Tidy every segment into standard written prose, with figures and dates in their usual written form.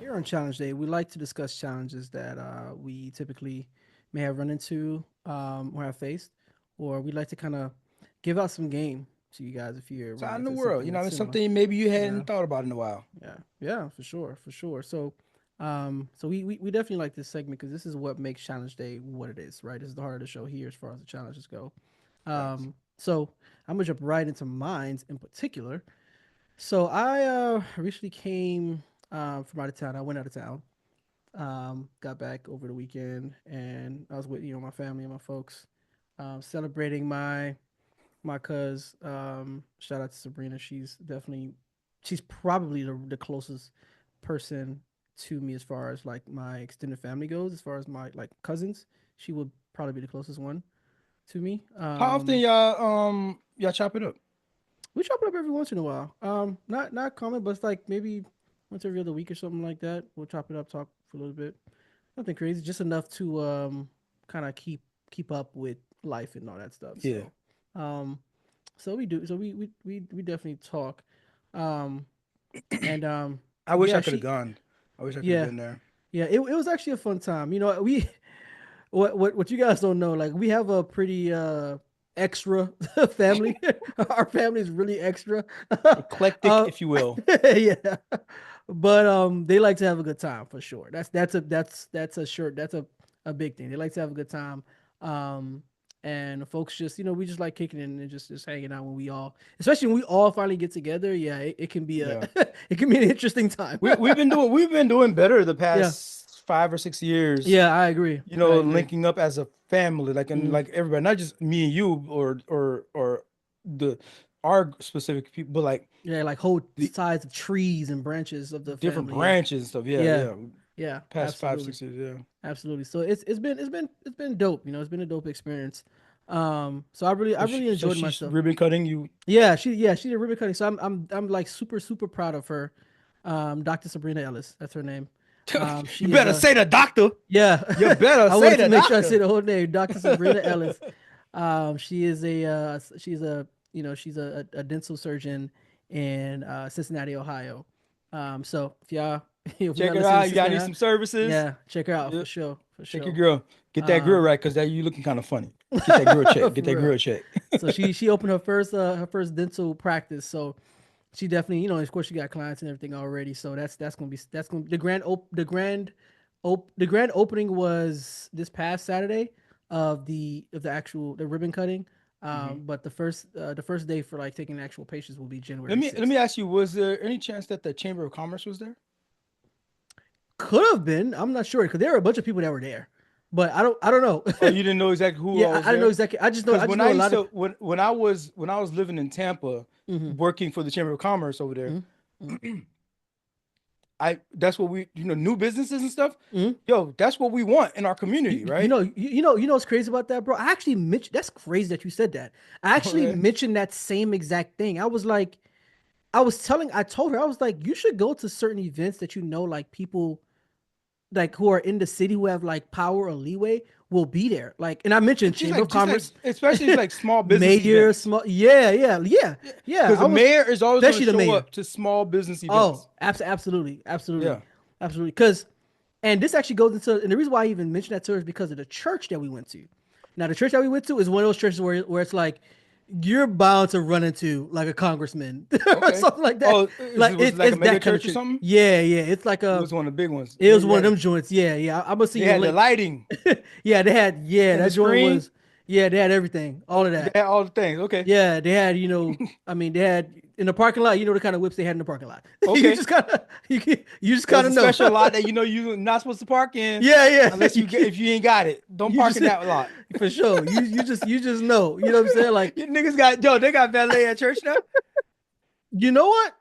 Here on Challenge Day, we like to discuss challenges that we typically may have run into or have faced, or we'd like to kind of give out some game to you guys if you're So running out in the into world, something you know, that's it's similar. something maybe you Yeah, hadn't thought about in a while. yeah, yeah, for sure, for sure. So we definitely like this segment because this is what makes Challenge Day what it is, right? This is the heart of the show here as far as the challenges go. Facts. So I'm gonna jump right into mines in particular. So I recently came from out of town. I went out of town. Got back over the weekend, and I was with my family and my folks, celebrating my cuz. Shout out to Sabrina. She's probably the closest person to me as far as like my extended family goes. As far as my like cousins, she would probably be the closest one to me. How often y'all chop it up? We chop it up every once in a while. Not common, but it's like maybe once every other week or something like that. We'll chop it up, talk for a little bit. Nothing crazy, just enough to kind of keep up with life and all that stuff. Yeah. Um, so we do. So we definitely talk. Um, and I wish yeah, I could have gone. I wish I could have yeah, been there. yeah. It was actually a fun time. We what you guys don't know, like we have a pretty extra family. Our family is really extra. Eclectic, uh, if you will. yeah, but they like to have a good time for sure. That's a shirt. That's a big thing. They like to have a good time. Um, and folks just we just like kicking it and just hanging out when we all, especially when we all finally get together. Yeah, it can be a Yeah. it can be an interesting time. We've been doing better the Yeah, past 5 or 6 years. yeah, I agree. You I know, agree. linking up as a family, like and Mm. like everybody, not just me and you or the our specific people, but like Yeah, like whole the sides of trees and branches of the different family. Yeah, branches and stuff. Yeah, yeah, yeah. yeah. Past five, Absolutely, 6 years. Yeah. absolutely. So it's been dope. It's been a dope experience. So I really So enjoyed she's myself. ribbon cutting you. Yeah, she did ribbon cutting. So I'm like super proud of her. Dr. Sabrina Ellis, that's her name. You She is better a say the doctor. Yeah. You better I say wanted to the make sure I doctor. say the whole name, Dr. Sabrina Ellis. She's a a dental surgeon in Cincinnati, Ohio. So if you're Check not her listening to out. You got Cincinnati, need some services. yeah, check her out Yeah. for sure, for Check your sure. girl. Get that grill Um, right, cause that you looking kind of funny. Get that grill check. for Get that real. grill check. So she opened her first dental practice. So she definitely, of course, she got clients and everything already. So that's gonna be the grand opening was this past Saturday of the actual the ribbon cutting. Mhm. But the first day for like taking actual patients will be Let January me let me 6th. ask you: was there any chance that the Chamber of Commerce was there? Could have been. I'm not sure because there were a bunch of people that were there, but I don't know. Oh, you didn't know exactly who Yeah, all was I didn't know there? exactly. I Because just when know I a used lot of. to when I was living in Tampa, Mm-hmm, working for the Chamber of Commerce over there, mm-hmm, I that's what we new businesses and stuff. mm-hmm. Yo, that's what we want in our You, community, you right? know you, you know what's crazy about that, bro? I actually mentioned that's crazy that you said that. I actually Okay. mentioned that same exact thing. I told her I was like, you should go to certain events that like people like who are in the city who have like power or leeway will be there. Like, and I mentioned Chamber of Just like Commerce, especially like small business mayor, events. small, yeah. Because I the was mayor is always going to especially the show mayor. up to small business Oh, events. absolutely, absolutely, Yeah. absolutely. Because, and this actually goes into, and the reason why I even mentioned that to her is because of the church that we went to. Now, the church that we went to is one of those churches where it's like you're bound to run into like a congressman or Okay. something like that. Oh, Like was it it's like a it's mega that kind of church or church. something? Yeah, yeah. It's like It a was one of the big ones. it was one of them joints. Yeah, yeah. I'm gonna They see a had the link. lighting Yeah, they had. Yeah, and the that joint screen. was. Yeah, they had everything. All of They that. had all the things. Okay. Yeah, they had. I mean, they had in the parking lot. You know the kind of whips they had in the parking lot. you Okay. just kind of. You just It was kind a of know. special lot that you know you're not supposed to park in Yeah, yeah. unless you get if you ain't got it. Don't You park just in that lot. for sure. You just know. You know what I'm saying? Like, You niggas got they got valet at church now. you know what?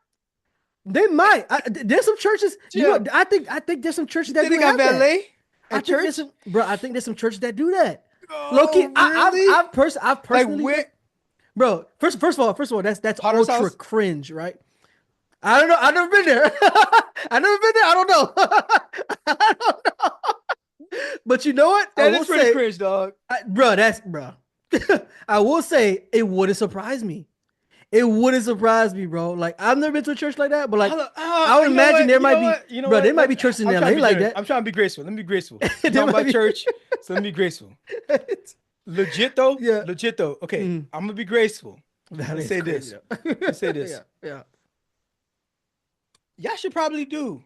They might. There's some churches. You know, Yeah. I think there's some churches You that think do they got have that. valet I at think there's church? some, bro. I think there's some churches that do that. Loki, Oh, really? I've Like personally where? been, bro. First of all, that's Potter's ultra house? cringe, right? I don't know. I've never been there. I've never been there. I don't know. I don't know. But you know what? I That will is pretty say, cringe, dog. bro. That's bro. I will say it wouldn't surprise me. It wouldn't surprise me, bro. Like I've never been to a church like that, but like I would You know imagine what? there You might know be, what? You know bro. There what? might be churches in I'm trying to LA be like generous. that. I'm trying to be graceful. Let me be graceful. We're There talking might about be. church, so let me be graceful. Legit though, Yeah. legit though. Okay, Mm. I'm gonna be graceful That and is say crazy this. though. And say Yeah. this. Yeah. Y'all should probably do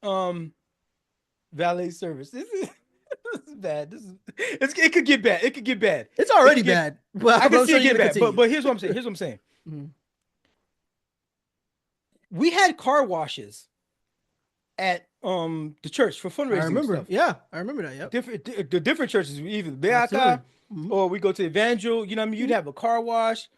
um valet service. This is bad. It could get bad. It could get bad. It's It already could get. bad, but I can I'm see sure it you're get gonna bad. But continue. but here's what I'm saying. Here's what I'm saying. Mhm. We had car washes at the church for I fundraising remember. stuff. Yeah, I remember that. Yep. The different churches, either Absolutely. Beaka Hmm. or we go to Evangel. You know what I mean? You'd Hmm. have a car wash,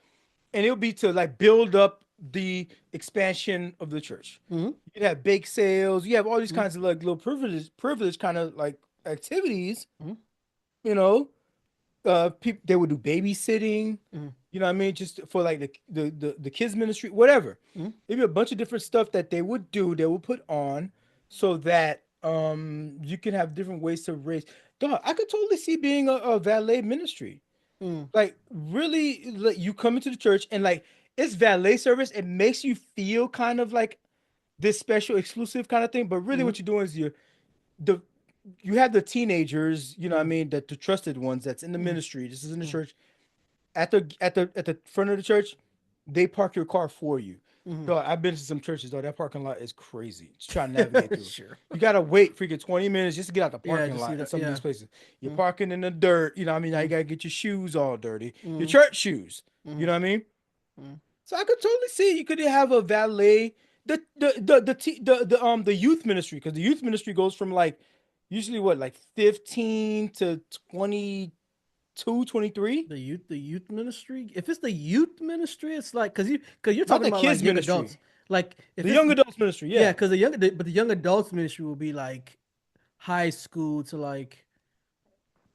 and it would be to like build up the expansion of the church. Hmm. You'd have bake sales. You have all these Hmm. kinds of like little privilege kind of like activities. Hmm. You know, people they would do babysitting. Hmm. You know what I mean? Just for like the kids ministry, whatever. Hmm. Maybe a bunch of different stuff that they would do, they would put on, so that you can have different ways to raise. Dog, I could totally see being a valet ministry. Hmm. Like really, like you come into the church and like it's valet service. It makes you feel kind of like this special exclusive kind of thing. But really, Hmm. what you're doing is the you have the teenagers, you know what I Hmm. mean, that the trusted ones that's in the Hmm. ministry. This is in the Hmm. church at the front of the church, they park your car for you. Hmm. Dog, I've been to some churches, though. That parking lot is crazy. Just trying to navigate through. Sure. You gotta wait freaking 20 minutes just to get out the Yeah, parking just see lot in that. some of Yeah. these places. You're Mm, parking in the dirt, you know what I mean? Now you mm, gotta get your shoes all dirty. Your mm, church shoes. You mm, know what I mean? mm. So I could totally see you could have a valet, the youth ministry, because the youth ministry goes from like usually what, like 15 to 22, 23. The youth ministry. If it's the youth ministry, it's like because you're Not talking the about like kids young ministry. adults. Like if The it's young adults ministry, yeah, yeah. because but the young adults ministry will be like high school to like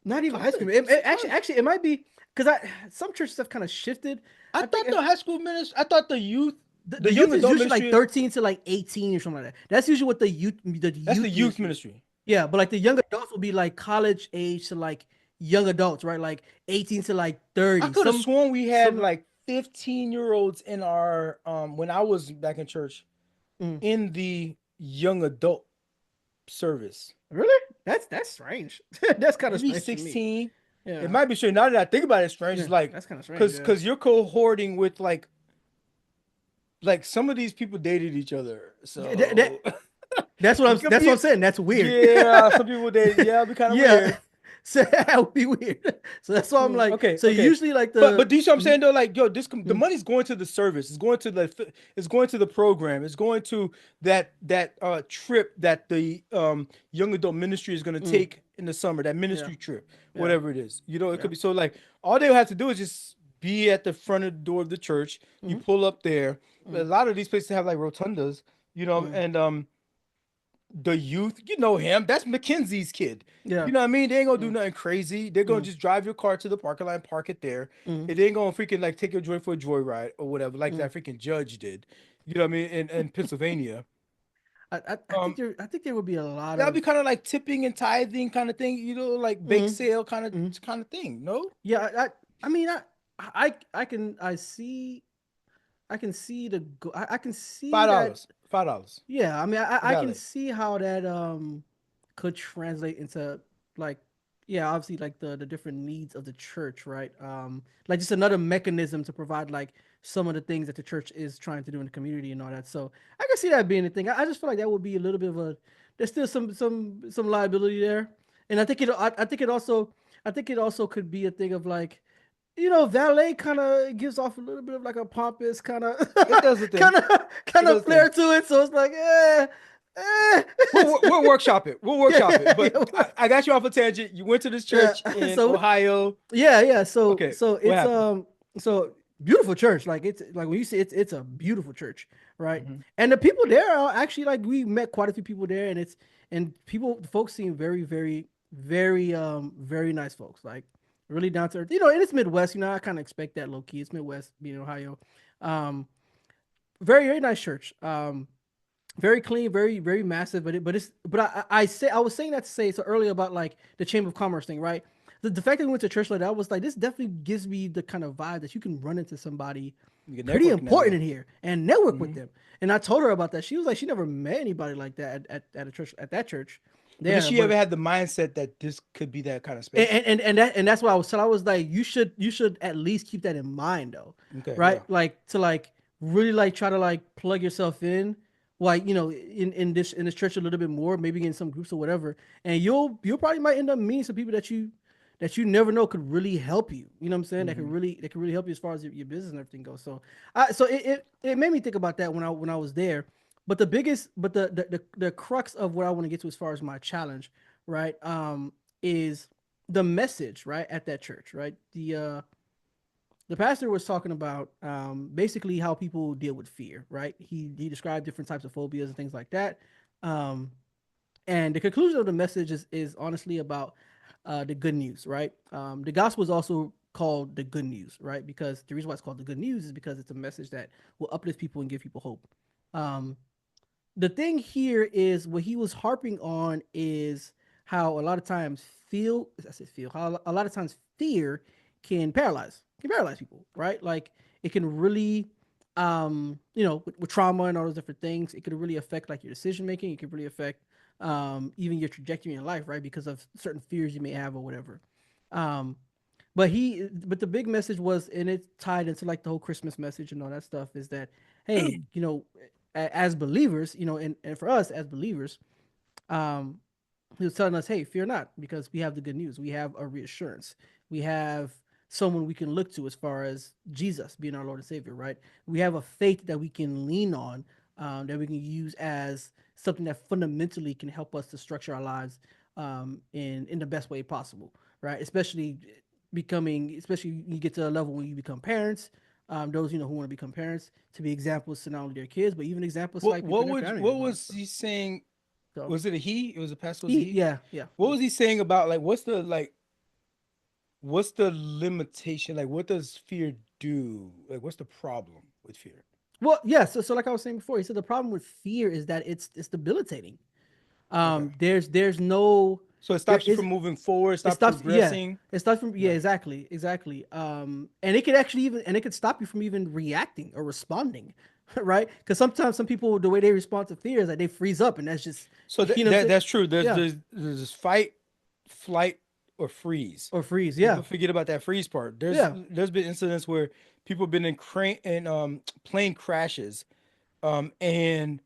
not even high school. College. Actually, it might be because I some churches have kind of shifted. I I think thought if the high school ministry. I thought the youth, the the youth young is adult usually like ministry. 13 to like 18 or something like that. That's usually what the That's the youth youth ministry. ministry. Yeah, but like the young adults will be like college age to like young adults, right? Like 18 to like I 30. could have sworn we had Some like 15-year-olds in our when I was back in church mm, in the young adult service. really? That's strange. That's kind of Maybe strange to me. 16. It Yeah. might be strange. Now that I think about it, it's strange. Yeah, It's like that's kind of strange. Yeah. because you're cohorting with like some of these people dated each other. Yeah, that So that's what it could that's what be I'm saying. That's weird. yeah, some people dated, yeah, it'd be kind of Yeah. weird. So that would be weird. So that's why I'm like, Okay, so okay. usually like But the do you see what I'm mhm, saying though? Like, yo, the mhm, money's going to the service. It's going to it's going to the program. It's going to that trip that the young adult ministry is going to mm, take in the summer. That yeah, ministry trip, yeah, whatever it is. You know, it yeah. could be so like all they would have to do is just be at the front of the door of the church. You Mhm, pull up there. A mm, lot of these places have like rotundas. You know, mm, and the youth, you know him. That's Mackenzie's kid. yeah. You know what I mean? They ain't gonna do Mm, nothing crazy. They're gonna mm, just drive your car to the parking lot and park it there. mm, It ain't gonna freaking like take your joint for a joyride or whatever, like mm. that freaking judge did. You know what I mean? In Pennsylvania. Um, I think there would be a lot that'll be of kind of like tipping and tithing kind of thing, you know, like bake mm, sale mm. kind of thing. No? Yeah. I mean I can see I can see Five that. dollars. $5. Yeah, I mean, I can Valet. see how that could translate into like yeah, obviously like the different needs of the church, right? Like just another mechanism to provide like some of the things that the church is trying to do in the community and all that. So I can see that being a thing. I just feel like that would be a little bit of a there's still some liability there, and I think it also could be a thing of like valet kind of gives off a little bit of like a pompous kind of It does the thing. kind of It kind does of the thing. flair to it. So it's like, eh. We'll workshop it. We'll Yeah, workshop it. But yeah, I got you off a tangent. You went to this yeah. church in So Ohio. yeah. So Okay, what happened? so beautiful church. Like it's like when you see it's a beautiful church, right? Mhm. And the people there are actually like we met quite a few people there, and the folks seem very nice folks. Like really down to earth. And it's Midwest. I kind of expect that low key. It's Midwest, being in Ohio. Um, very nice church. Very clean, very massive. But I was saying that to say so earlier about like the Chamber of Commerce thing, right? the fact that we went to church like that, I was like, this definitely gives me the kind of vibe that you can run into somebody You can pretty network in that important way. in here and network with Hmm. them. And I told her about that. She was like, she never met anybody like that at a church at that church But did there. she ever But had the mindset that this could be that kind of space? and that's why I was so I was like, you should at least keep that in mind though, Okay, right? yeah. Like to like really like try to like plug yourself in, like in this church a little bit more, maybe in some groups or whatever, and you'll probably might end up meeting some people that you never know could really help you. You know what I'm saying? Hmm. That can really help you as far as your business and everything goes. So it made me think about that when I was there. But the biggest, but the crux of what I want to get to as far as my challenge, right? Is the message right at that church, right? The pastor was talking about basically how people deal with fear, right? He described different types of phobias and things like that. Um, and the conclusion of the message is honestly about the good news, right? The gospel is also called the good news, right? Because the reason why it's called the good news is because it's a message that will uplift people and give people hope. Um, the thing here is what he was harping on is how a lot of times feel how a lot of times fear can paralyze people, right? Like it can really with trauma and all those different things, it could really affect like your decision making. It could really affect even your trajectory in life, right? Because of certain fears you may have or whatever. um but the big message was, and it tied into like the whole Christmas message and all that stuff, is that hey, as believers, and for us as believers, um, he was telling us, hey, fear not, because we have the good news. We have a reassurance. We have someone we can look to as far as Jesus being our Lord and Savior, right? We have a faith that we can lean on, that we can use as something that fundamentally can help us to structure our lives in the best way possible, right? Especially when you get to a level when you become parents, those who want to become parents, to be examples to not only their kids but even examples to like people in their family What and all that was stuff. he saying? So Was it a he? It was a pastor. Was a he? yeah, yeah. What was he saying about like what's the limitation? Like what does fear do? Like what's the problem with fear? Well, yeah. So like I was saying before, he said the problem with fear is that it's debilitating. Okay. There's no So it there stops you from is moving forward, it stop stops yeah progressing. it stops from yeah Yeah. exactly. And it could actually even and it could stop you from even reacting or responding, right? Because sometimes some people, the way they respond to fear is that they freeze up, and that's just So you know what I'm saying. that's true. Yeah, There's this fight, flight, or freeze. or freeze. People Yeah, forget about that freeze part. yeah. There's been incidents where people have been in crane and plane crashes, and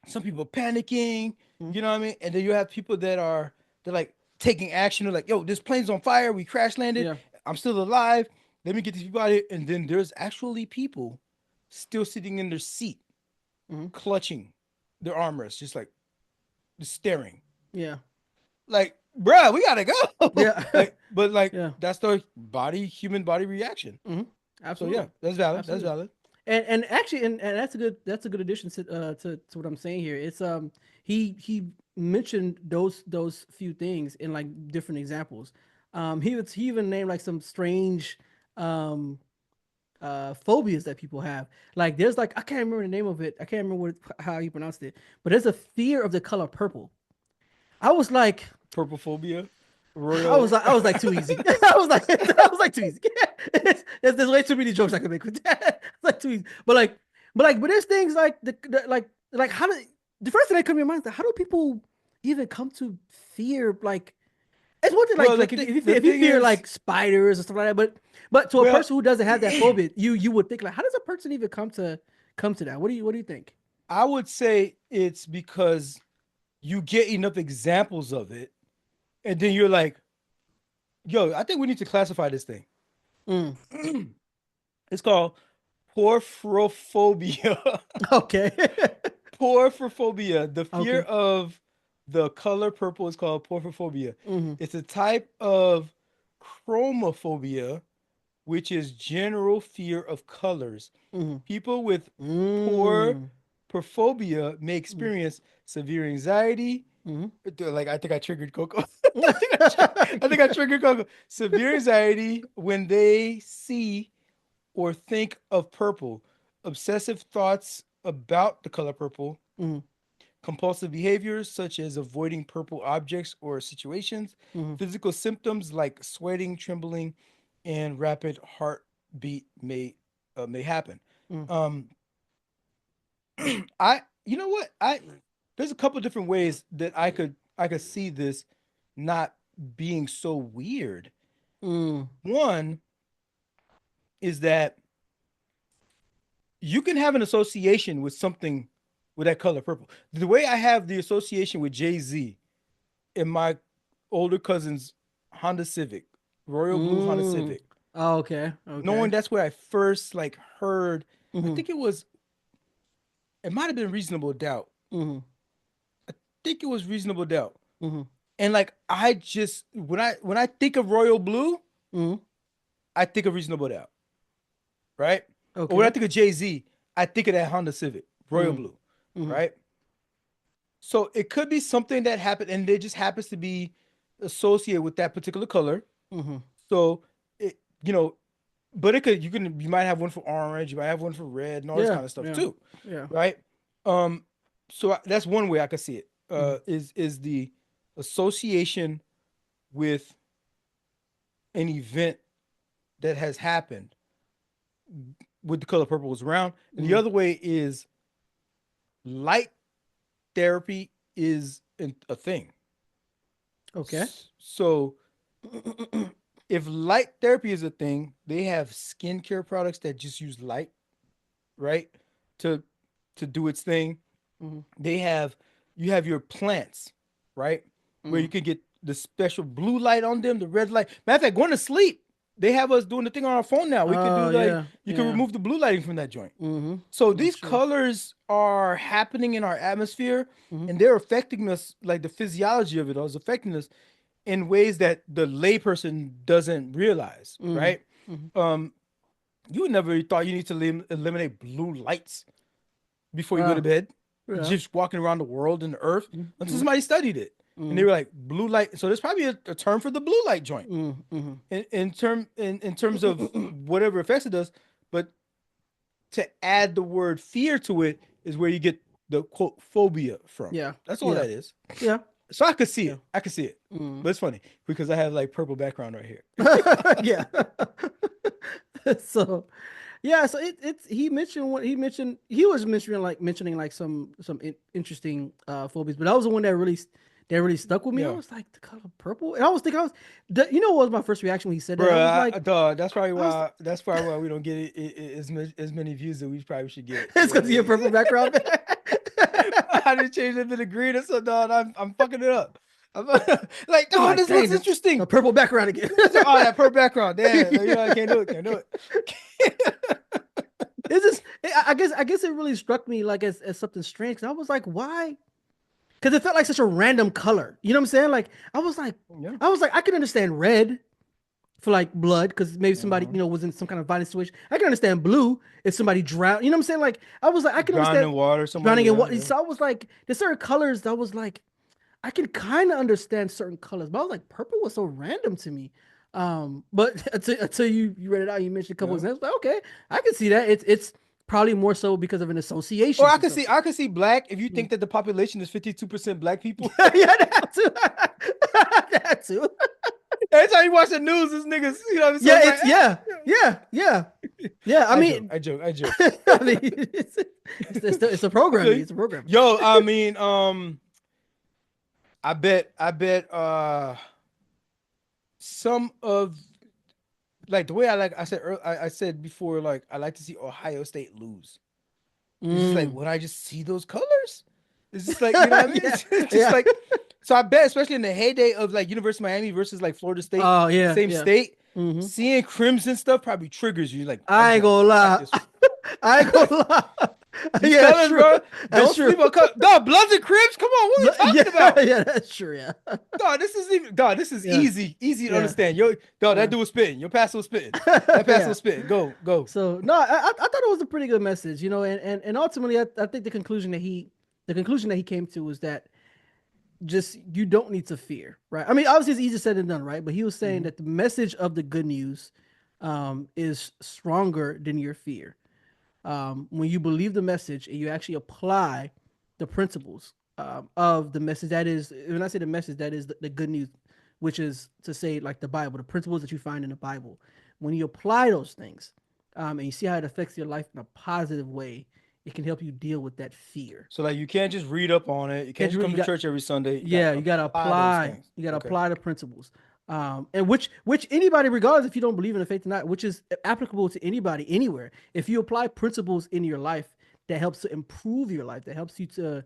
some people panicking, Mhm. you know what I mean? And then you have people that are they're like taking action. They're like, yo, this plane's on fire. We crash landed. Yeah. I'm still alive. Let me get these people out of here. And then there's actually people still sitting in their seat, Hmm. clutching their armrests, just like just staring. Yeah. Like, bruh, we gotta go. Yeah. But like Yeah. that's the human body reaction. Hmm. So yeah, Absolutely. that's valid. That's Absolutely. valid. And actually and that's a good addition to what I'm saying here. It's he mentioned those few things in like different examples. He even named like some strange um phobias that people have. Like there's like I can't remember the name of it. I can't remember how he pronounced it. But there's a fear of the color purple. I was like, Purple phobia, I was royal. like, I was like too easy. I was like too easy. There's way too many jokes I could make with that. It's like too easy. But there's things like like how do the first thing that comes to my mind is that how do people even come to fear like it's one thing Well, like if you the if you thing fear is, like spiders or stuff like that, but to a well, person who doesn't have that phobia, you would think like how does a person even come to that? What do you think? I would say it's because you get enough examples of it, and then you're like, yo, I think we need to classify this thing. Mm. It's called porphyrophobia. Okay. Porphyrophobia, the fear Okay. of the color purple is called porphyrophobia. Mm-hmm. It's a type of chromophobia, which is general fear of colors. Mm-hmm. People with poor Mm. porphobia may experience severe anxiety. Mm-hmm. Like I think I triggered Coco. I think I Mm-hmm. triggered Coco. Severe anxiety when they see or think of purple. Obsessive thoughts about the color purple. compulsive behaviors such as avoiding purple objects or situations, Mm-hmm. physical symptoms like sweating, trembling, and rapid heartbeat may happen. Mm-hmm. Um, I you know what I there's a couple different ways that I could see this not being so weird. Mm-hmm. One is that you can have an association with something with that color purple. The way I have the association with Jay Z in my older cousin's Honda Civic, Royal Blue Honda Mm. Civic, Oh, okay. knowing Okay. that's where I first like heard. I Mm-hmm. think it might have been Reasonable Doubt. Mm-hmm. I think it was Reasonable Doubt. Mm-hmm. And like I just when I think of Royal Blue, Mm-hmm. I think of Reasonable Doubt, right? Or when I Okay. think of Jay Z, I think of that Honda Civic, Royal Mm-hmm. Blue, Mm-hmm. right? So it could be something that happened, and it just happens to be associated with that particular color. Mm-hmm. So it, but you might have one for orange, you might have one for red, and all this Yeah. kind of stuff Yeah. too, Yeah. right? Um, that's one way I could see it. Mm-hmm. Is the association with an event that has happened with the color purple was around, and the Mm-hmm. other way is light therapy is a thing. Okay. So if light therapy is a thing, they have skincare products that just use light, right? To to do its thing. Mm-hmm. They have you have your plants, right? Where Mm-hmm. you can get the special blue light on them, the red light. Matter of fact, going to sleep, they have us doing the thing on our phone now. We could do Oh, like yeah. you can Yeah. remove the blue lighting from that joint. Mm-hmm. So That's these true. colors are happening in our atmosphere Mm-hmm. and they're affecting us, like the physiology of it is affecting us in ways that the layperson doesn't realize, Mm-hmm. right? Mm-hmm. Um, you would never thought you need to eliminate blue lights before you go to Yeah. bed, Yeah. just walking around the world and the earth until Mm-hmm. somebody studied it. And they Mm-hmm. were like blue light. So there's probably a term for the blue light joint Mm-hmm. in terms of whatever affects it does. But to add the word fear to it is where you get the quote phobia from. Yeah. That's all Yeah. that is. Yeah. So I could see Yeah. it. I could see it. Mm. But it's funny because I have like purple background right here. Yeah. So yeah, so it's he mentioned what he was mentioning like some interesting phobias, but that was the one that really stuck with me. I Yeah. was like the color purple, and I was thinking you know what was my first reaction when he said that? I was Bro, like, dog, that's probably I was why we don't get as many views that we probably should get. it's because of your purple background. I didn't change that bit of green, so dog, I'm fucking it up. I'm like, I'm dog, like, this looks dang, the interesting. purple background again. Oh, that purple background, damn, I Yeah. can't do it, can't do it. It's just I guess it really struck me like as something strange. 'Cause I was like, why? Because it felt like such a random color. You know what I'm saying? Like Yeah. I was like, I can understand red for like blood because maybe somebody Uh-huh. was in some kind of violent situation. I can understand blue if somebody drowned. You know what I'm saying? Like I was like, I can Drowned understand in water, somebody, drowning in yeah, what. yeah. So I was like, there's certain colors that was like I can kind of understand certain colors, but I was like, purple was so random to me. But until you read it out, you mentioned a couple of Yeah. examples. Like, okay, I can see that. It's probably more so because of an Or association I to could see something. I could see black if you Mm. think that the population is 52% black people. Yeah, that too. That too. Every time you watch the news, this niggas, so Yeah, it's like, it's yeah. Yeah, I I joke, mean, I joke, I joke. I mean, it's a programming. Okay. It's a programming. Yo, I mean, I bet some of like the way I said I said before, like I like to see Ohio State lose. It's just like Mm. when I just see those colors, it's just like, what I mean? Yeah, It's just yeah. like, so I bet, especially in the heyday of like University of Miami versus like Florida State, Oh yeah, same yeah. state, Hmm. seeing crimson stuff probably triggers you. Like, I I just ain't want to gonna fight lie. this one. I ain't gonna lie. These Yeah, it's colors, true. bro. That's Don't true. sleep on color. Dog, Bloods and Crips. Come on, what are we Yeah, talking about? yeah, that's true. Yeah, Dog, this is even. Dog, this is yeah, easy to yeah, understand. Yo, dog, that yeah. dude was spitting. Your pastor was spitting. That pastor Yeah. was spitting. Go, go. So no, I thought it was a pretty good message, and ultimately, I think the conclusion that he came to was that just you don't need to fear, right? I mean, obviously it's easier said than done, right? But he was saying Hmm. that the message of the good news is stronger than your fear. When you believe the message and you actually apply the principles, of the message. That is, when I say the message, that is the good news, which is to say, like the Bible, the principles that you find in the Bible. When you apply those things, and you see how it affects your life in a positive way, it can help you deal with that fear. So like you can't just read up on it. You can't just come You to got church every Sunday. You got yeah, to you got to apply those apply. things. You got to Okay. apply the principles, and which anybody, regardless if you don't believe in the faith or not, which is applicable to anybody anywhere. If you apply principles in your life that helps to improve your life, that helps you to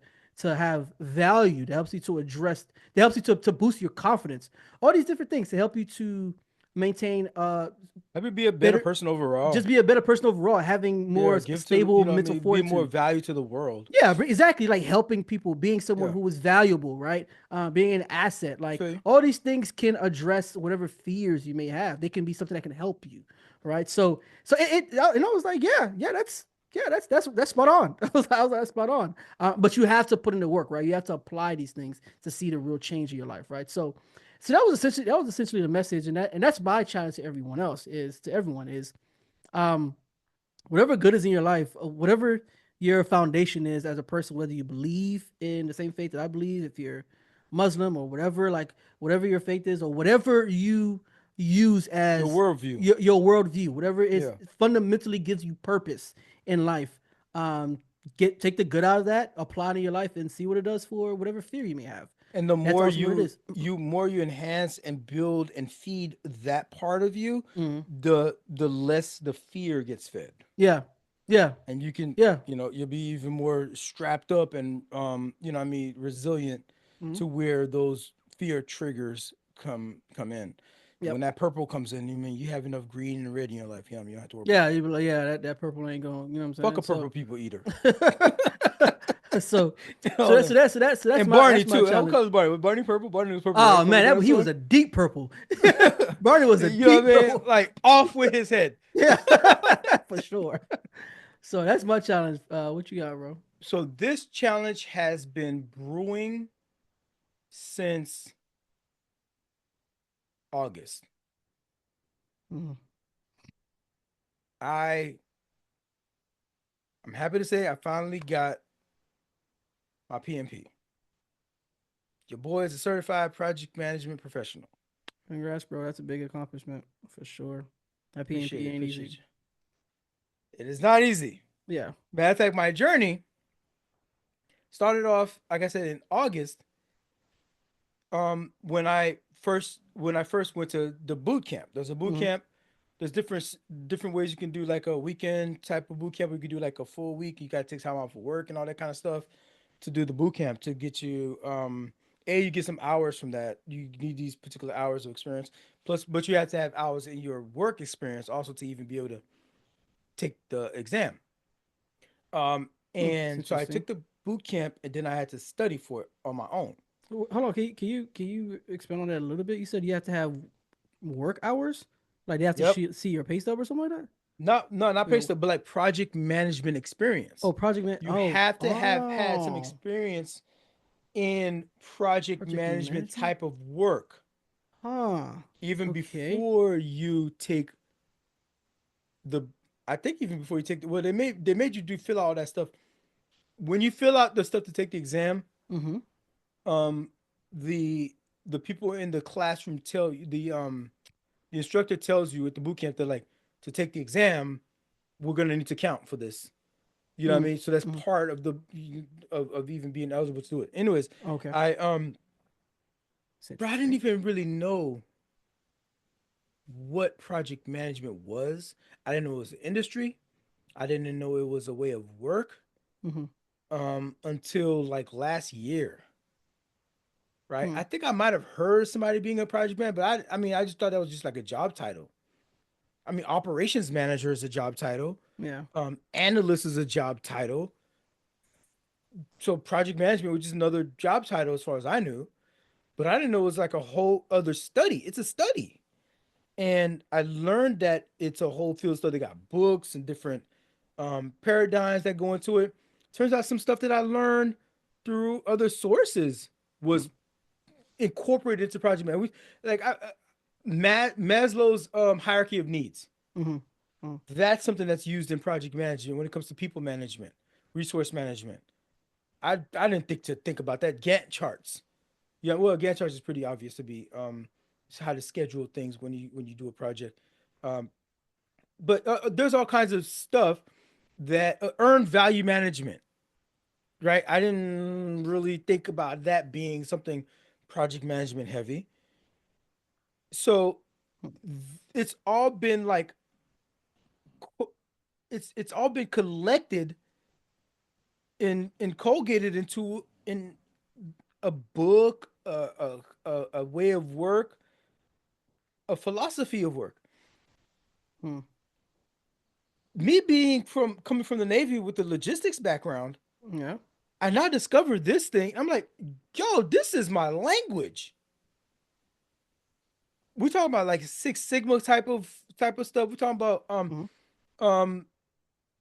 have value, that helps you to address, that helps you to boost your confidence, all these different things to help you to maintain Let me be a better better, person just overall. be a better person overall, having Yeah, more give to the, stable you know what I mental mean, be more fortitude. value to the world. Yeah, exactly. Like helping people, being someone Yeah. who is valuable, right? Being an asset. I Like feel you. all these things can address whatever fears you may have. They can be something that can help you, right? So and I was like, that's spot on. I was like, that's spot on. But you have to put in the work, right? You have to apply these things to see the real change in your life, right? So that was essentially the message, and that's my challenge to everyone else is to everyone is um whatever good is in your life, whatever your foundation is as a person, whether you believe in the same faith that I believe, if you're Muslim or whatever, like whatever your faith is, or whatever you use Your as worldview. your worldview, whatever is Yeah. fundamentally gives you purpose in life. Um, take the good out of that, apply it in your life, and see what it does for whatever fear you may have. And the That's more ultimately what it you is. you more you enhance and build and feed that part of you, Mhm. the less the fear gets fed. Yeah, yeah, And you can, yeah. you'll be even more strapped up and I mean resilient Mhm. to where those fear triggers come in. And when Yep. that purple comes in, you mean you have enough green and red in your life. You don't have to worry about Yeah, that. you be like, yeah, that purple ain't going. You know what Fuck I'm saying? a purple people eater. so All them. And that's Barney my too. What challenge. color is Barney? Was Barney purple? Barney was purple, right? Oh From the man, he was dinosaur. a deep purple. Barney was a You know what I deep mean? purple. Like off with his head. Yeah, for sure. So that's my challenge. What you got, bro? So this challenge has been brewing since August. Mm, I I'm happy to say I finally got my PMP. Your boy is a certified project management professional. congrats, bro. That's a big accomplishment for sure. That Appreciate PNP it. ain't easy. Appreciate you. It is not easy. Yeah. Matter of fact, my journey started off, like I said, in August. When I first went to the boot camp. There's a boot Mm-hmm. camp. There's different ways you can do like a weekend type of boot camp. We could do like a full week. You gotta take time off for work and all that kind of stuff to do the boot camp to get you you get some hours from that. You need these particular hours of experience. Plus, but you have to have hours in your work experience also to even be able to take the exam. It's And so I interesting. took the boot camp and then I had to study for it on my own. Hold on. Can you expand on that a little bit? You said you have to have work hours, like they have to Yep. see your pay stub or something like that. Not Wait, pay stub, but like project management experience. oh, project man. You have to have had some Oh, experience in project project management management. type of work Huh. even Okay. before you take the I think even before you take the well they made you do fill out all that stuff. When you fill out the stuff to take the exam, Mm-hmm. um the the people in the classroom tell you the instructor tells you at the boot camp that like to take the exam, we're gonna need to count for this. You know what I mean? So that's Mm-hmm. part of the of even being eligible to do it. Anyways, Okay. I It's bro, I didn't interesting. even really know what project management was. I didn't know it was an industry. I didn't know it was a way of work Mm-hmm. until like last year, right? Hmm. I think I might have heard somebody being a project man, but I mean I just thought that was just like a job title. I mean operations manager is a job title. Yeah. Analyst is a job title. So project management was just another job title as far as I knew. But I didn't know it was like a whole other study. It's a study. And I learned that it's a whole field study. They got books and different paradigms that go into it. Turns out some stuff that I learned through other sources was incorporated into project management. Like Maslow's hierarchy of needs. Mm-hmm. Mm-hmm. That's something that's used in project management when it comes to people management, resource management. I didn't think about that. Gantt charts. Yeah, well, Gantt charts is pretty obvious to be it's how to schedule things when you do a project. Um, but there's all kinds of stuff that earned value management, right? I didn't really think about that being something project management heavy. So it's all been like it's all been collected and colgated into in a book, a way of work, a philosophy of work. Hmm. Me being from coming from the Navy with the logistics background, Yeah. I now discovered this thing. I'm like, yo, this is my language. We talking about like Six Sigma type of stuff. We're talking about Hmm. um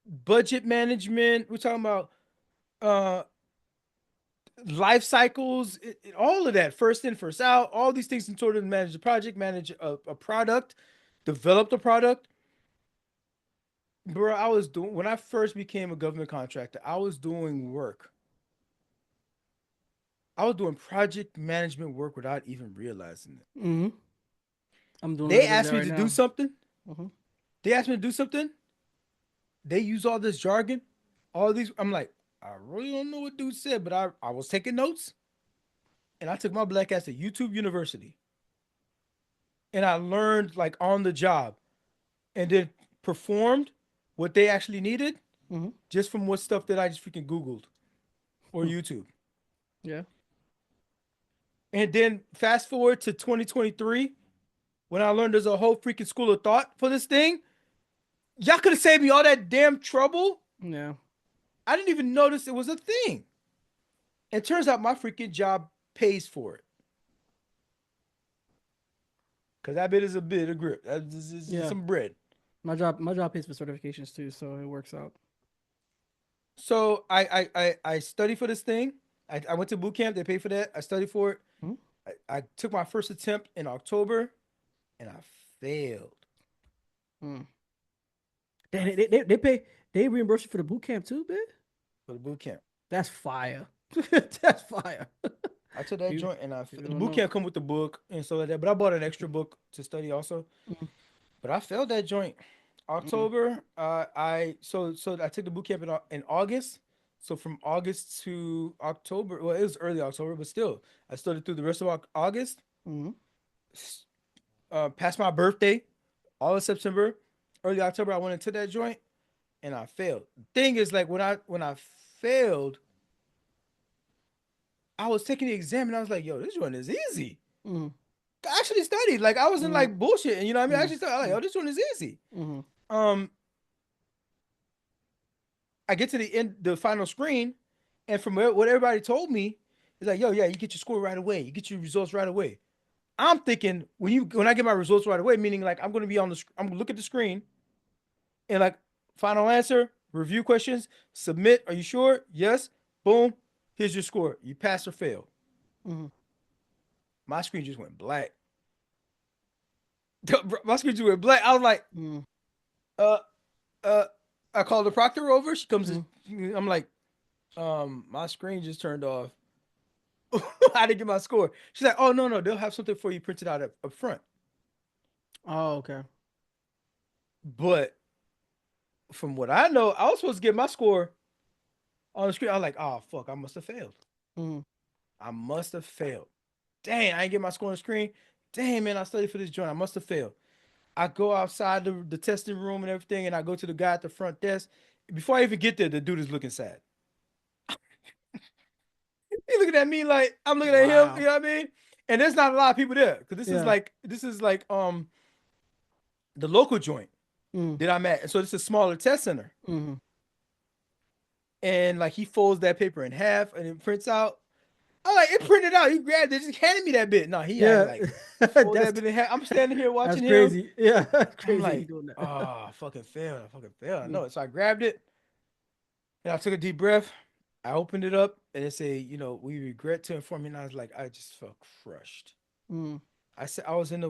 budget management. We're talking about uh life cycles, all of that, first in, first out, all these things in order to manage a project, manage a product, develop the product. Bro, I was doing when I first became a government contractor, I was doing work. I was doing project management work without even realizing it. Hmm. I'm doing a little They bit of asked that me right to do now. something. Hmm. They asked me to do something. They use all this jargon, all these. I'm like, I really don't know what dude said, but I was taking notes and I took my black ass to YouTube University and I learned like on the job and then performed what they actually needed Hmm. just from what stuff that I just freaking Googled or YouTube. Yeah. And then fast forward to 2023 when I learned there's a whole freaking school of thought for this thing. Y'all could have saved me all that damn trouble. Yeah. I didn't even notice it was a thing. And it turns out my freaking job pays for it. Because that bit is a bit of grip. That's Yeah. some bread. My job pays for certifications too, so it works out. So I studied for this thing. I went to boot camp. They paid for that. I studied for it. Hmm. I took my first attempt in October and I failed Hmm. They pay they reimburse you for the boot camp too, man. for the boot camp. That's fire. That's fire. I took that People, joint and people the don't boot know. camp come with the book and stuff like that. But I bought an extra book to study also. Mm, But I failed that joint. mm, October, so I took the boot camp in August. So from August to October, well, it was early October, but still, I studied through the rest of August. mm, Past my birthday, all of September, early October, I went into that joint and I failed. Thing is, like when I failed, I was taking the exam and I was like, "Yo, this joint is easy." mm, I actually studied, like I wasn't mm, like bullshit, you know what I mean? I mm, actually studied, like, mm, "Oh, this one is easy." mm, Um, I get to the end, the final screen, and from what everybody told me, it's like, "Yo, yeah, you get your score right away. You get your results right away." I'm thinking when I get my results right away, meaning like I'm gonna be on the, I'm gonna look at the screen and like final answer, review questions, submit. Are you sure? Yes. Boom. Here's your score. You pass or fail. mm, My screen just went black. My screen just went black. I was like, mm, uh, uh. I called the proctor over. She comes. mm. I'm like, my screen just turned off. I didn't get my score. She's like, oh no, no, they'll have something for you printed out up front. Oh, okay. But from what I know, I was supposed to get my score on the screen. I was like, oh fuck, I must have failed. Mm, I must have failed. Dang, I didn't get my score on the screen. Dang, man, I studied for this joint. I must have failed. I go outside the testing room and everything, and I go to the guy at the front desk. Before I even get there, the dude is looking sad. He's looking at me like I'm looking at him. You wow. know what I mean? And there's not a lot of people there because Yeah. this is like the local joint Mm, that I'm at. And so this is a smaller test center. mm, And like he folds that paper in half and it prints out. I'm like, it printed out. He grabbed it, just handed me that bit. No, he had yeah. like fold that's that bit in half. I'm standing here that's watching him. crazy. Yeah, I'm crazy. He like, doing oh, that. I fucking failed. I fucking failed. I Mm, know it. So I grabbed it and I took a deep breath. I opened it up and it said, we regret to inform you. And I was like, I just felt crushed. mm, I said I was in the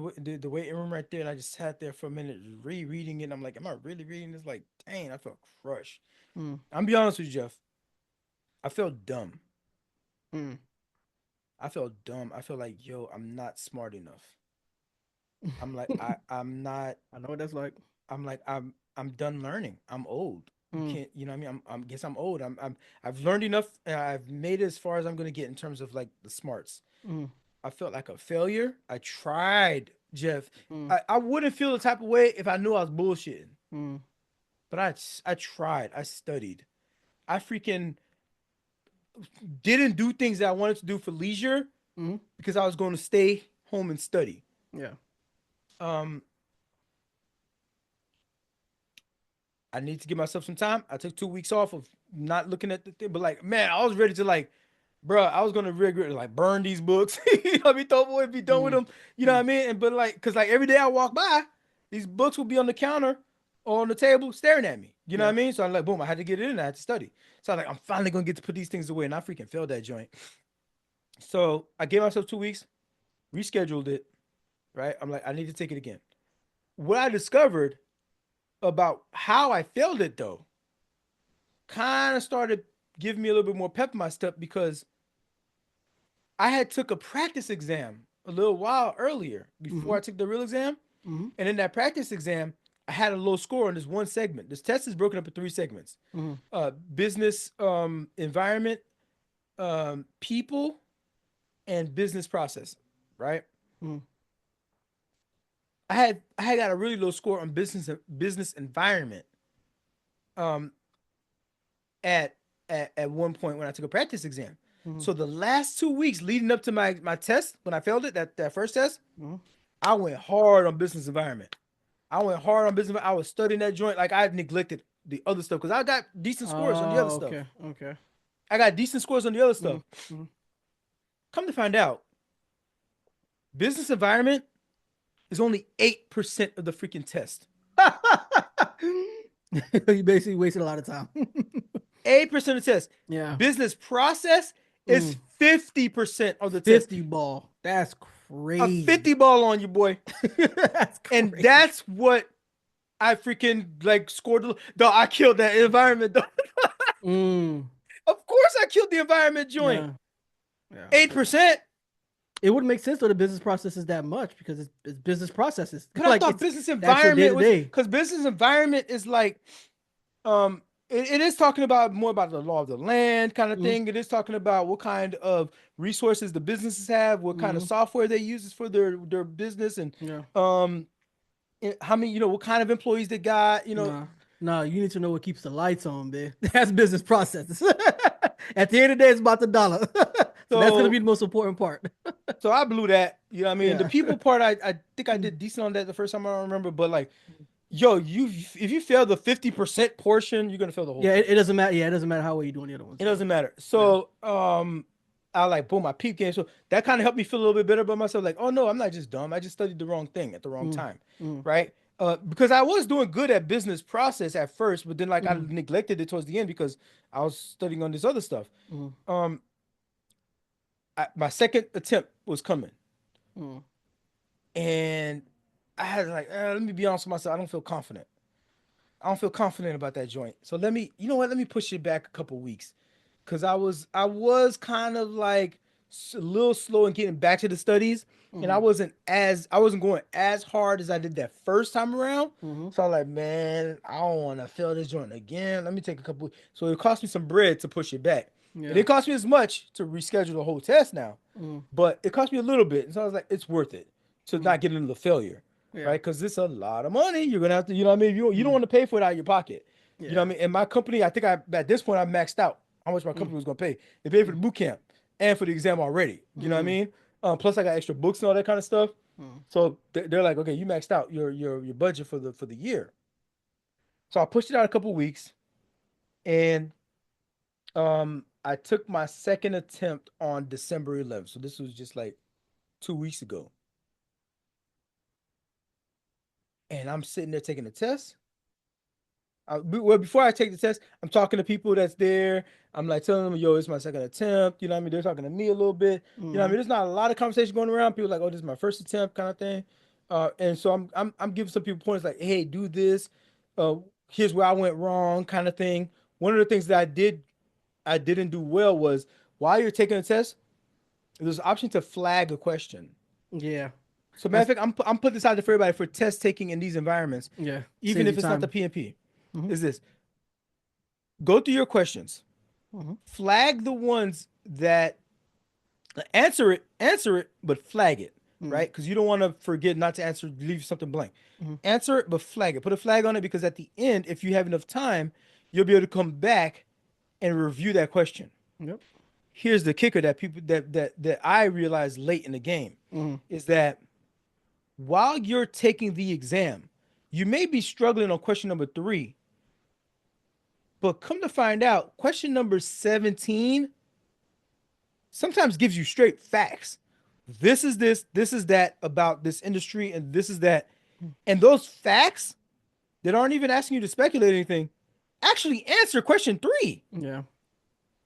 waiting room right there, and I just sat there for a minute rereading it. And I'm like, am I really reading this? Like, dang, I felt crushed. mm, I'm be honest with you, Jeff. I felt dumb. Mm. I felt dumb. I felt like, yo, I'm not smart enough. I'm like, I'm not. I know what that's like. I'm done learning. I'm old. You Mm. can't, you know what I mean? I'm guess I'm old. I've learned enough. I've made it as far as I'm gonna get in terms of like the smarts. Mm. I felt like a failure. I tried, Jeff. Mm. I wouldn't feel the type of way if I knew I was bullshitting. Mm. But I tried. I studied. I freaking didn't do things that I wanted to do for leisure Mm. because I was going to stay home and study. Yeah. Um, I need to give myself some time. I took 2 weeks off of not looking at the thing, but like, man, I was ready to like, bro, I was gonna regret like burn these books. You know what I mean? Throw them away, be done with Mm. them. You know what Mm. I mean? And but like, cause like every day I walk by, these books will be on the counter or on the table staring at me. You know what Yeah. I mean? So I'm like, boom, I had to get it in. I had to study. So I'm like, I'm finally gonna get to put these things away, and I freaking failed that joint. So I gave myself 2 weeks, rescheduled it. Right? I'm like, I need to take it again. What I discovered about how I failed it though kind of started giving me a little bit more pep in my step because I had took a practice exam a little while earlier before Mm. I took the real exam. Mm. And in that practice exam, I had a low score on this one segment. This test is broken up into three segments: Mm. business environment, people, and business process. Right? Mm. I had got a really low score on business environment. Um, at, at one point when I took a practice exam. Mm. So the last 2 weeks leading up to my test, when I failed it, that first test, Mm. I went hard on business environment. I went hard on business. I was studying that joint like I neglected the other stuff because I got decent scores on the other Oh, stuff. okay. Okay. I got decent scores on the other Mm. stuff. Mm. Come to find out, business environment is only 8% of the freaking test. You basically wasted a lot of time. 8% of the test. Yeah. Business process is Mm. 50% of the test. 50 ball. That's A crazy. 50 ball on you, boy. That's And crazy. that's what I freaking like scored. Though I killed that environment. Though. Mm. Of course, I killed the environment joint. Yeah. Yeah. 8%. It wouldn't make sense though the business process is that much because it's business processes. But I Like thought it's business the actual day environment to was day. because business environment is like um it is talking about more about the law of the land kind of Mm. thing. It is talking about what kind of resources the businesses have, what kind of Mm. software they use for their business, and Yeah. um how many what kind of employees they got. Nah. Nah, you need to know what keeps the lights on, man. That's business processes. At the end of the day, it's about the dollar. So that's gonna be So the most important part. So I blew that. You know what I mean? The Yeah. people part, I think I Mm. did decent on that the first time I don't remember, but like, yo, you if you fail the 50% portion, you're gonna fail the whole Yeah, thing. it doesn't matter. Yeah, it doesn't matter how well you're doing the other ones. It Yeah. doesn't matter. Yeah. So I like boom, my peep game. So that kind of helped me feel a little bit better about myself. Like, oh no, I'm not just dumb. I just studied the wrong thing at the wrong Mm. time. Mm. Right? Because I was doing good at business process at first, but then like I Mm. neglected it towards the end because I was studying on this other stuff. Mm. Um my second attempt was coming. Mm. And I had like, let me be honest with myself. I don't feel confident. I don't feel confident about that joint. So let me, you know what? Let me push it back a couple weeks, because I was kind of like a little slow in getting back to the studies, and Mm. I wasn't going as hard as I did that first time around. Mm. So I'm like, man, I don't want to fail this joint again. Let me take a couple. So it cost me some bread to push it back. It Yeah. didn't cost me as much to reschedule the whole test now, Mm. but it cost me a little bit. And so I was like, it's worth it to Mm. not get into the failure, Yeah. right? Because it's a lot of money. You're gonna have to, you know what I mean? You don't Mm. want to pay for it out of your pocket. You know Yeah. what I mean? And my company, I think at this point I maxed out how much my Mm. company was gonna pay. They paid for Mm. the boot camp and for the exam already. You know what I Mm. mean? Plus I got extra books and all that kind of stuff. Mm. So they're like, okay, you maxed out your budget for the year. So I pushed it out a couple weeks, and I took my second attempt on December 11th. So this was just like 2 weeks ago, and I'm sitting there taking the test. Well, before I take the test, I'm talking to people that's there. I'm like telling them, "Yo, it's my second attempt." You know what I mean? They're talking to me a little bit. You know what I mean? Mm. There's not a lot of conversation going around. People like, "Oh, this is my first attempt," kind of thing. And so I'm giving some people points like, "Hey, do this. Uh, Here's where I went wrong," kind of thing. One of the things that I didn't do well was while you're taking a test, there's an option to flag a question. Yeah. So matter of That's fact, I'm putting this out there for everybody for test taking in these environments, yeah. even Saves you if it's not the time. PMP. Mm-hmm. Is this go through your questions, Mm-hmm. flag the ones that answer it, but flag it, Mm-hmm. right? Because you don't want to forget not to answer, leave something blank. Mm-hmm. Answer it, but flag it. Put a flag on it because at the end, if you have enough time, you'll be able to come back and review that question. Yep. Here's the kicker that people that I realized late in the game Mm-hmm. is that while you're taking the exam, you may be struggling on question number 3, but come to find out, question number 17 sometimes gives you straight facts. This is that about this industry, and this is that. And those facts that aren't even asking you to speculate anything actually answer question 3. Yeah.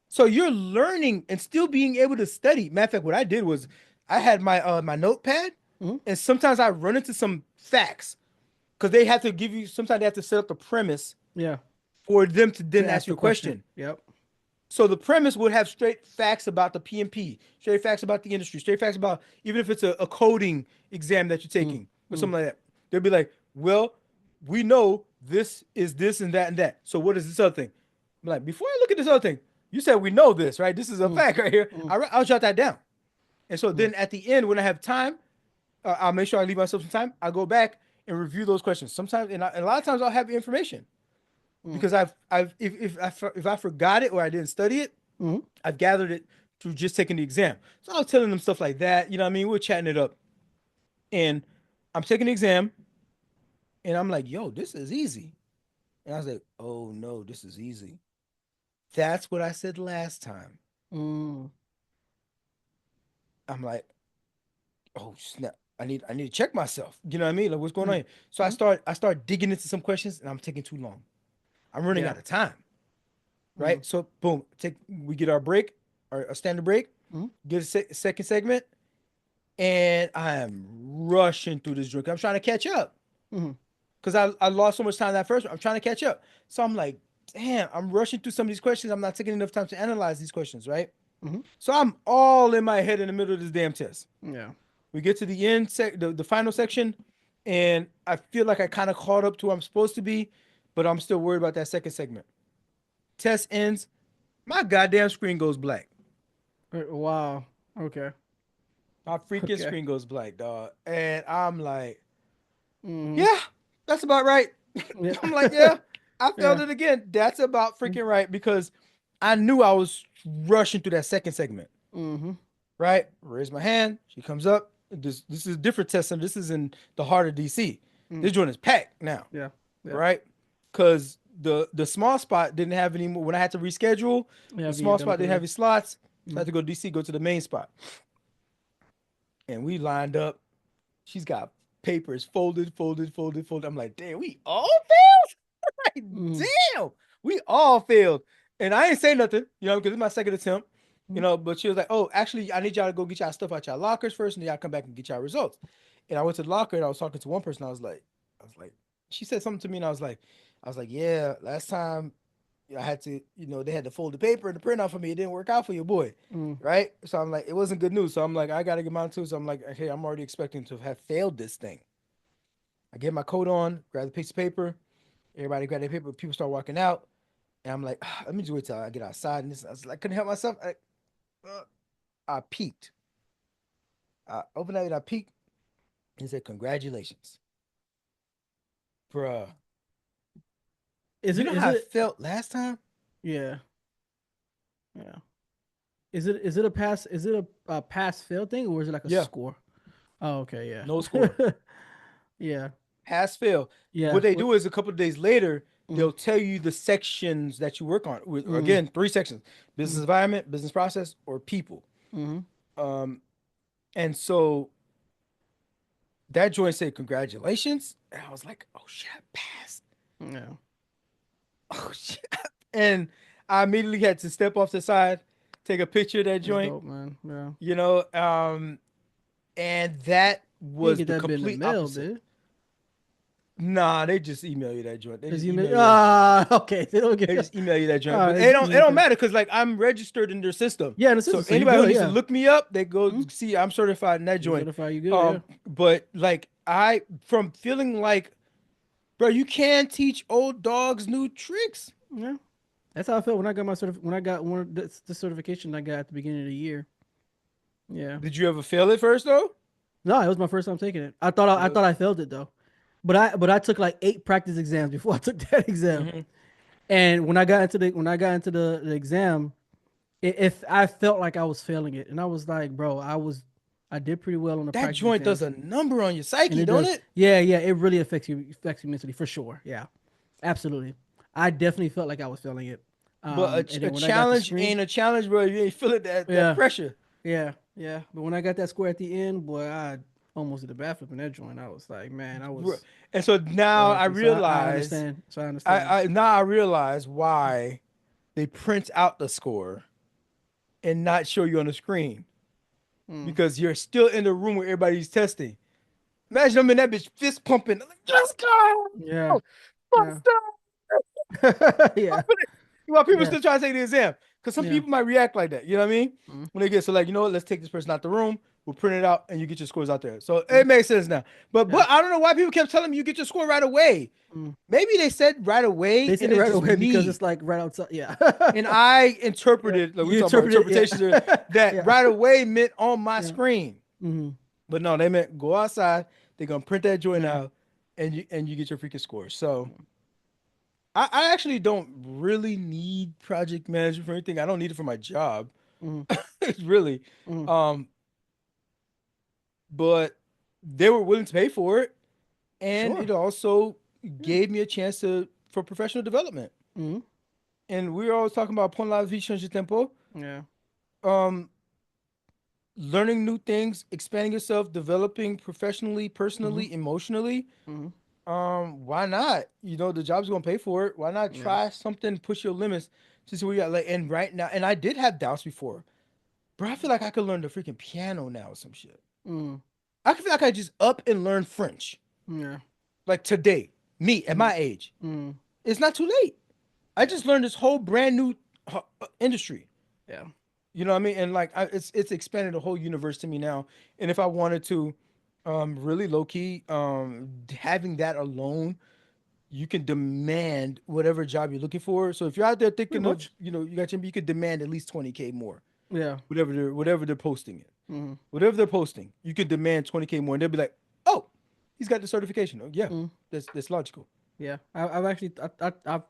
So you're learning and still being able to study. Matter of fact, what I did was I had my notepad, Mm-hmm. and sometimes I run into some facts because they have to give you. Sometimes they have to set up the premise Yeah. for them to To then ask ask the you a question. question. Yep. So the premise would have straight facts about the PMP, straight facts about the industry, straight facts about even if it's a coding exam that you're taking or Mm-hmm. something like that. They'll be like, well, we know this is this and that and that. So what is this other thing? I'm like, before I look at this other thing, you said we know this, right? This is a fact right here. Mm-hmm. I'll jot that down. And so then at the end, when I have time, I'll make sure I leave myself some time. I go back and review those questions. Sometimes, and a lot of times, I'll have the information Mm-hmm. because I've if I forgot it or I didn't study it, Mm-hmm. I've gathered it through just taking the exam. So I was telling them stuff like that. You know what I mean? We're chatting it up. And I'm taking the exam and I'm like, yo, this is easy. And I was like, oh no, this is easy. That's what I said last time. Mm-hmm. I'm like, oh snap. I need to check myself. You know what I mean? Like what's going on here? So Mm-hmm. I start digging into some questions and I'm taking too long. I'm running Yeah. out of time. Mm-hmm. Right? So boom, take we get our break, our a standard break, Mm-hmm. get a second segment, and I am rushing through this drink. I'm trying to catch up Mm-hmm. because I lost so much time that first one. I'm trying to catch up. So I'm like, damn, I'm rushing through some of these questions. I'm not taking enough time to analyze these questions, right? Mm-hmm. So I'm all in my head in the middle of this damn test. Yeah. We get to the end, the final section, and I feel like I kind of caught up to where I'm supposed to be, but I'm still worried about that second segment. Test ends, my goddamn screen goes black. Wow. Okay. My freaking Okay. screen goes black, dog. And I'm like, Mm-hmm. yeah, that's about right. Yeah. I'm like, yeah, I failed Yeah. it again. That's about freaking right because I knew I was rushing through that second segment. Mm-hmm. Right? Raise my hand. She comes up. This is a different test center. This is in the heart of DC. Mm. This joint is packed now. Yeah. Yeah. Right? Because the small spot didn't have any more. When I had to reschedule, Yeah. the Being small done with spot the didn't have day. any slots. So I Mm-hmm. had to go to DC, go to the main spot. And we lined up. She's got papers folded. I'm like, damn, we all failed? Like, Mm-hmm. damn, we all failed. And I ain't say nothing, because it's my second attempt, but she was like, oh, actually, I need y'all to go get y'all stuff out y'all lockers first, and then y'all come back and get y'all results. And I went to the locker and I was talking to one person. She said something to me, and I was like, yeah, last time I had to, they had to fold the paper and the print out for me. It didn't work out for your boy. Mm-hmm. Right. So I'm like, it wasn't good news. So I'm like, I got to get mine too. So I'm like, okay, I'm already expecting to have failed this thing. I get my coat on, grab the piece of paper. Everybody grab their paper. People start walking out. And I'm like, let me just wait till I get outside. And this, I couldn't help myself. Uh, I peeked. I opened it and I peeked and said, congratulations. Bruh. Is You it? know Is how I it? felt last time? Yeah. Yeah. Is it a pass? Is it a pass fail thing, or is it like a Yeah. score? Oh, okay. No Yeah. score. Yeah. Pass fail. Yeah. What they What? do is a couple of days later, Mm-hmm. they'll tell you the sections that you work on. Mm-hmm. Again, 3 sections: business environment, business process, or people. Mm-hmm. Um, and so that joint said congratulations. And I was like, oh shit, I passed. Yeah. Oh shit. And I immediately had to step off the side, take a picture of that That's joint, dope, man. Yeah. you know. Um, and that You didn't was get the that bit in the complete mail, opposite. did? Nah, they just email you that joint. They Because just you email made you. okay, they don't They get just email you that joint, but it's it don't okay. matter because like I'm registered in their system. Yeah, and the So system, so you anybody who good, needs to yeah. look me up, they go Mhm. see I'm certified in that You joint. certify you good, yeah. But like I from feeling like, bro, you can't teach old dogs new tricks. Yeah. That's how I felt when I got when I got one of the certification I got at the beginning of the year. Yeah. Did you ever fail it first though? No, it was my first time taking it. I Really? thought I failed it though. But I took like 8 practice exams before I took that exam. Hmm. And when I got into the exam, if I felt like I was failing it, and I was like, bro, I did pretty well on the That practice joint does exams, a number on your and psyche, it don't does. it? Yeah, yeah, it really affects you mentally for sure. Yeah, absolutely. I definitely felt like I was feeling it. But And a then when I got the challenge screen, ain't a challenge, bro. You ain't feeling that yeah, pressure. yeah, yeah. But when I got that score at the end, boy, I almost did a backflip in that joint. I was like, man, I Bro. was And so now I happy. So I realize, understand. So I understand. now I realize why they print out the score and not show you on the screen Mm, because you're still in the room where everybody's testing. Imagine I'm in that bitch fist pumping. I'm like, just go, yeah, yeah, faster. yeah, While people yeah, still trying to take the exam, because some yeah. people might react like that. You know what I mean? Mm, When they get so like, you know what? Let's take this person out the room. We'll print it out, and you get your scores out there. So mm, it makes sense now. yeah. But I don't know why people kept telling me you get your score right away. Mm. Maybe they said right away, They and said it it's right just away because me. it's like right outside. Yeah. And I Yeah. interpreted, like we You talking about interpret it. interpretations here, Yeah. that Yeah. right away meant on my Yeah. screen. Hmm. But no, they meant go outside. They're gonna print that joint Yeah. out, and you get your freaking score. So I actually don't really need project management for anything. I don't need it for my job. Hmm. Really. Hmm. Um, but they were willing to pay for it, and Sure. it also Yeah. gave me a chance to for professional development. Hmm. And we were always talking about pon la vie change de tempo. Yeah. Um, learning new things, expanding yourself, developing professionally, Hmm. personally, emotionally. Hmm. Why not? You know, the job's gonna pay for it. Why not Yeah. try something, push your limits to see where you got like and right now, and I did have doubts before, but I feel like I could learn the freaking piano now or some shit. Mm. I could feel like I just up and learn French. Yeah. Like today, me at Mm. my age. Mm. It's not too late. I Yeah. just learned this whole brand new industry. Yeah. You know what I mean? And like it's expanded the whole universe to me now. And if I wanted to, really low key, having that alone, you can demand whatever job you're looking for. So if you're out there Pretty thinking of, much. you got your, you could demand at least 20K more, Yeah. whatever they're posting it, Mm. whatever they're posting, you could demand 20K more, and they'll be like, oh, he's got the certification. Oh yeah, Mm. that's logical. Yeah. I've actually I've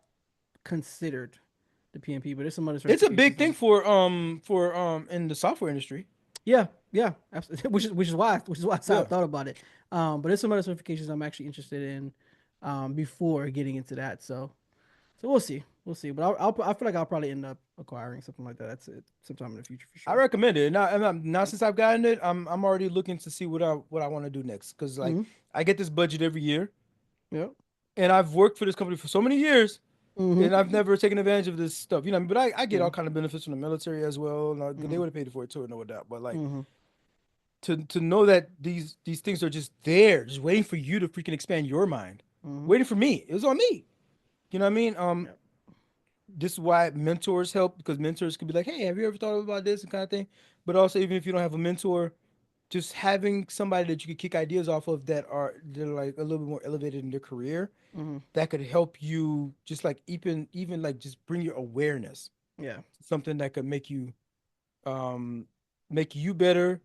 considered the PMP, but there's some other It's a big certifications. thing for in the software industry. Yeah, yeah, which is why I Yeah. thought about it. But there's some other certifications I'm actually interested in before getting into that. So we'll see, we'll see. But I feel like I'll probably end up acquiring something like that. That's it, sometime in the future for I sure. recommend it. Now since I've gotten it, I'm already looking to see what I want to do next. Cause like Mm-hmm. I get this budget every year, Yeah. and I've worked for this company for so many years, and I've Mm-hmm. never taken advantage of this stuff. You know, but I get Yeah. all kind of benefits from the military as well. And they Mm-hmm. would have paid for it too, no doubt. But like Mm-hmm. to know that these things are just there, just waiting for you to freaking expand your mind, Mm-hmm. waiting for me. It was on me. You know what I mean? Yeah. This is why mentors help because mentors can be like, hey, have you ever thought about this and kind of thing. But also, even if you don't have a mentor, just having somebody that you could kick ideas off of that are like a little bit more elevated in their career Mm-hmm. that could help you just like even like just bring your awareness Yeah. to something that could um make you better,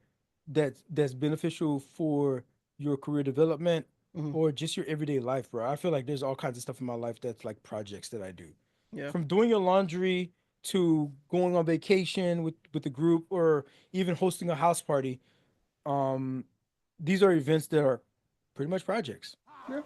that's beneficial for your career development Mm-hmm. or just your everyday life, bro. I feel like there's all kinds of stuff in my life that's like projects that I do, Yeah. from doing your laundry to going on vacation with the group or even hosting a house party. um these are events that are pretty much projects. Yeah.